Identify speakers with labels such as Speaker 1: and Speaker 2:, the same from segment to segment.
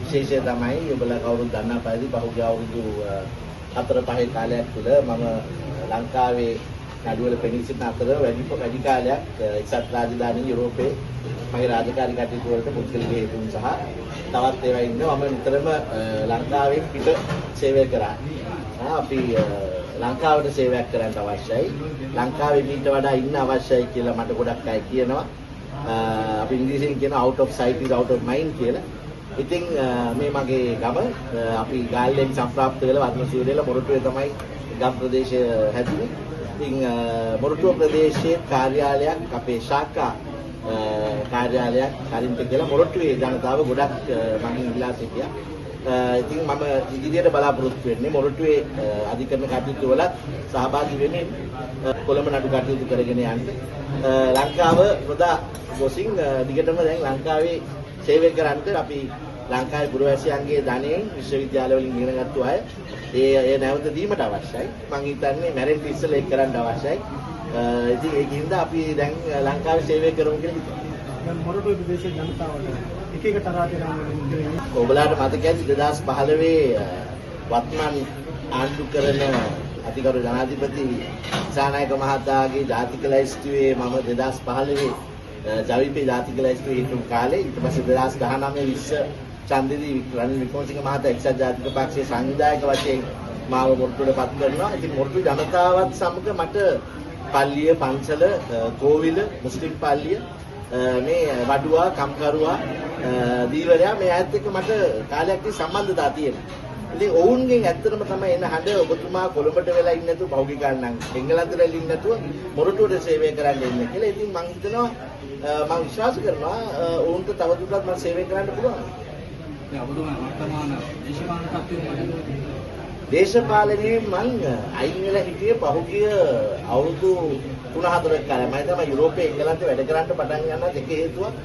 Speaker 1: විශේෂය තමයි ඔයගොල්ලෝ කවුරුත් දන්නා පරිදි පහුගිය අවුරුදු 4-5 කාලයක් තුළ මම ලංකාවේ නඩුවල පෙනී සිටින අතර වැඩි කාලයක් එක්සත් රාජධානී යුරෝපයේ මගේ රාජකාරී කටයුතු වලට පුද්ගලික හේතුන් සහ තවත් ඒවා ඉන්නවා. මම නිතරම ලංකාවෙන් පිට සේවය කරා. අපි ලංකාවට සේවයක් කරන්න අවශ්‍යයි. ලංකාවේ මීට වඩා ඉන්න අවශ්‍යයි කියලා මට ගොඩක් අය කියනවා. අපි ඉංග්‍රීසියෙන් කියන out of sight is out of mind කියලා. ඉතින් මේ මගේ ගම අපි ගාල්ලෙන් සම්ප්‍රාප්ත වෙලා වර්ණසූරියල මොරටුවේ තමයි ගම් ප්‍රදේශය හැදුනේ. ඉතින් මොරටුව ප්‍රදේශයේ කාර්යාලයක් අපේ ශාඛා කාර්යාලයක් කරින්ට කියලා මොරටුවේ ජනතාව ගොඩක් මම ඉල්ලා සිටියා. ඉතින් මම ඉදිරියට බලාපොරොත්තු වෙන්නේ මොරටුවේ අධිකරණ කටයුතු වලත් සහභාගී වෙමින් කොළඹ නඩු කටයුතු කරගෙන යන්න. ලංකාව ප්‍රදා ගොසින් දිගටම දැන් ලංකාවේ සේවය කරන්න අපි ලංකාවේ පුරවැසියන්ගේ ධනයෙන් විශ්වවිද්‍යාල වලින් ඉගෙනගත්තු අය ඒ නැවත දීමට අවශ්‍යයි. මම හිතන්නේ මැරෙන්න ඉස්සෙල්ලා ඒක කරන්න අවශ්‍යයි. ඉතින් ඒකින්ද අපි දැන් ලංකාවේ සේවය කරමු කියලා හිතනවා.
Speaker 2: දැන් මොරටුවේ ප්‍රදේශයේ ජනතාවට එක එක තරහ දෙනවා.
Speaker 1: ඔබලාට මතක ඇති 2015 වත්මන් ආණ්ඩු කරන අතිගරු ජනාධිපති දිසානායක මහතාගේ ජාතික ලැයිස්තුවේ මම 2015 ජවිපේ ජාතික ලැයිස්තුවේ හිටපු කාලේ ඊට පස්සේ 2019 20 චන්දේදී රනිල් වික්‍රමසිංහ මහතා එක්සත් ජාතික පක්ෂයේ සංවිධායක වශයෙන් මාව මොරටුවට පත් කරනවා. ඉතින් මොරටු ජනතාවත් සමග මට පල්ලිය, පන්සල, කෝවිල, මුස්ලිම් පල්ලිය, මේ වඩුවා, කම්කරුවා, දීවරයා මේ ඇත්ත එක්ක මට කාලයක් තිස්සේ සම්බන්ධතාවය තියෙනවා. ඉතින් ඔවුන්ගෙන් ඇත්තටම තමයි එන හඬ ඔබතුමා කොළඹට වෙලා ඉන්නේ නැතුව පහුගිය කාලේ නම් එංගලන්තෙට ඉන්නේ නැතුව මොරටුවට සේවය කරන්න එන්නේ කියලා. ඉතින් මම හිතනවා මම විශ්වාස කරනවා ඔවුන්ට තවදුරටත් මම සේවය කරන්න පුළුවන්.
Speaker 2: දැන් ඔබතුමා වර්තමාන දේශපාලන තත්ත්වය
Speaker 1: දේශපාලනයේ මං අයින් වෙලා හිටියේ පහුගිය අවුරුදු 3-4ක් කාලෙ. මම තමයි යුරෝපයේ එංගලන්තේ වැඩ කරන්න පටන් ගන්නත් එක හේතුවක්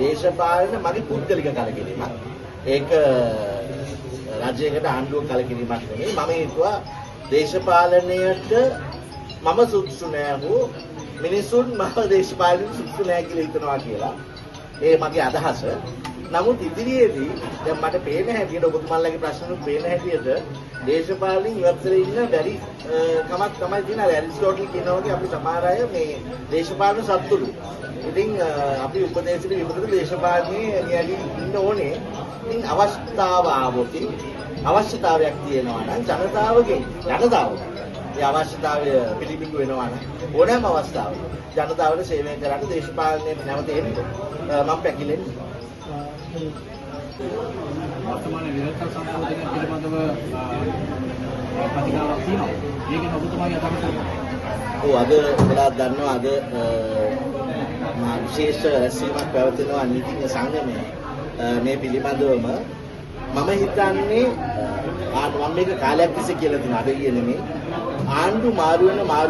Speaker 1: දේශපාලන මගේ පුද්ගලික කලකිරීමක්. ඒක රජයකට ආණ්ඩුව කලකිරීමක් නෙමෙයි. මම හිතුවා දේශපාලනයට මම සුදුසු නෑ හෝ මිනිසුන් මම දේශපාලනයට සුදුසු නෑ කියලා හිතනවා කියලා. ඒ මගේ අදහස. නමුත් ඉදිරියේදී දැන් මට පේන හැටියට ඔබතුමාලගේ ප්‍රශ්නවල පේන හැටියට දේශපාලනින් ඉවත්ලා ඉන්න බැරි කමක් තමයි තියෙන. අර ඇරිස්ටෝටල් කියනවා වගේ අපි සමහර අය මේ දේශපාලන සත්තුරු. ඉතින් අපි උපදේශිත විමුක්ත දේශපාලනයේ නියැලී ඉන්න ඕනේ. ඉතින් අවස්ථාව ආවොත් අවශ්‍යතාවයක් තියෙනවා නම් ජනතාවගේ ඒ අවශ්‍යතාවය පිළිබිඹු වෙනවා නම් ඕනෑම අවස්ථාවක ජනතාවට සේවය කරන්න දේශපාලනයේ නැවත එන්න මම පැකිලෙන්නේ.
Speaker 2: වර්තමාන විරෝධතා සම්පූර්ණ පිළිබඳව ප්‍රතිකාරයක් තියෙනවා. ඒකෙන් ඔබතුමාගේ අදහස මොකක්ද?
Speaker 1: අද ඔයාලා දන්නවා අද විශේෂ රැස්වීමක් පැවැත්වෙනවා නීතිඥ සංගමය. මේ පිළිබඳවම මම හිතන්නේ මම මේක කාලයක් තිස්සේ කියලා තියෙනවා. අද කියන්නේ ආණ්ඩු මාරු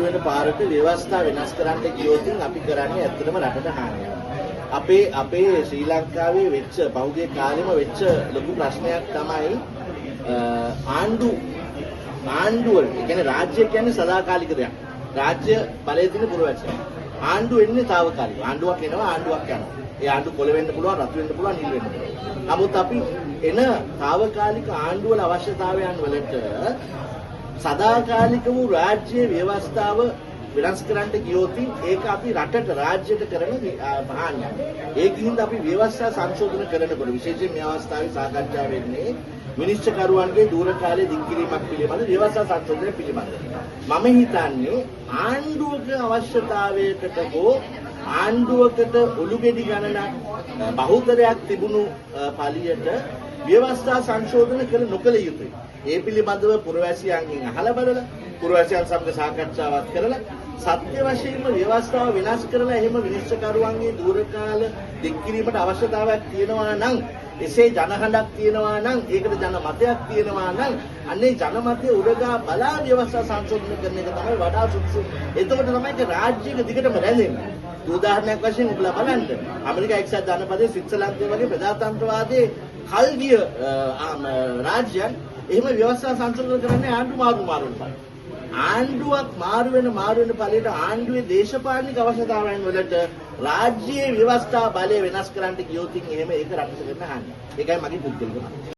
Speaker 1: වෙන පාරට ව්‍යවස්ථා වෙනස් කරන්න ගියොත් අපි කරන්නේ ඇත්තටම රටට හානියක්. අපේ ශ්‍රී ලංකාවේ වෙච්ච පහුගිය කාලෙම වෙච්ච ලොකු ප්‍රශ්නයක් තමයි ආණ්ඩුවල. ඒ කියන්නේ රාජ්‍ය කියන්නේ සදාකාලික දෙයක්. රාජ්‍ය බලය තියෙන පුරවැසියන්. ආණ්ඩුව එන්නේ తాවකාලික. ආණ්ඩුවක් එනවා ආණ්ඩුවක් යනවා. ඒ ආණ්ඩුව කොළ වෙන්න පුළුවන්, රතු වෙන්න පුළුවන්, නිල් වෙන්න පුළුවන්. නමුත් අපි එන తాවකාලික ආණ්ඩුවල අවශ්‍යතාවයන් වලට සදාකාලික වූ රාජ්‍ය ව්‍යවස්ථාව වෙනස් කරන්න ගියොත් ඒක අපි රටට රාජ්‍යයට කරන පහානියක්. ඒකින්ද අපි ව්‍යවස්ථා සංශෝධන කරනකොට විශේෂයෙන් මේ අවස්ථාවේ සාකච්ඡා වෙන්නේ විනිශ්චයකරුවන්ගේ දුර කාලයේ දික්කිරීමක් පිළිබඳ ව්‍යවස්ථා සංශෝධනය පිළිබඳ. මම හිතන්නේ ආණ්ඩුවක අවශ්‍යතාවයකට හෝ ආණ්ඩුවකට ඔලුගෙඩි ගණනක් බහුතරයක් තිබුණු පළියට ව්‍යවස්ථා සංශෝධන කළ නොකළ යුතුයි. ඒ පිළිබඳව පුරවැසියන්ගෙන් අහලා බලලා පුරවැසියන් සමග සාකච්ඡාවක් කරලා සත්‍ය වශයෙන්ම ව්‍යවස්ථාව වෙනස් කරලා එහෙම විනිශ්චයකරුවන්ගේ දුරකාල දික්කිරීමට අවශ්‍යතාවයක් තියෙනවා නම් එසේ ජනහඬක් තියෙනවා නම් ඒකට ජනමතයක් තියෙනවා නම් අන්නේ ජනමතය උරගා බලා ව්‍යවස්ථා සංශෝධනය කරන එක තමයි වඩා සුදුසු. එතකොට තමයි ඒක රාජ්‍යයක දිගටම රැඳෙන්නේ. උදාහරණයක් වශයෙන් ඔබලා බලන්න ඇමරිකා එක්සත් ජනපදයේ ස්විට්සර්ලන්තය වගේ ප්‍රජාතන්ත්‍රවාදයේ කල්ගිය රාජ්‍යයන් එහෙම ව්‍යවස්ථා සංශෝධනය කරන්නේ ආණ්ඩු මාරු පස්සේ. ආණ්ඩුවක් මාරු වෙන ඵලයට ආණ්ඩුවේ දේශපාලනික අවශ්‍යතාවයන් වලට රාජ්‍යයේ ව්‍යවස්ථා බලය වෙනස් කරන්න කියොත් එහෙම ඒක රටට කරන්න හන්නේ. ඒකයි මගේ පුද්ගලික මතය.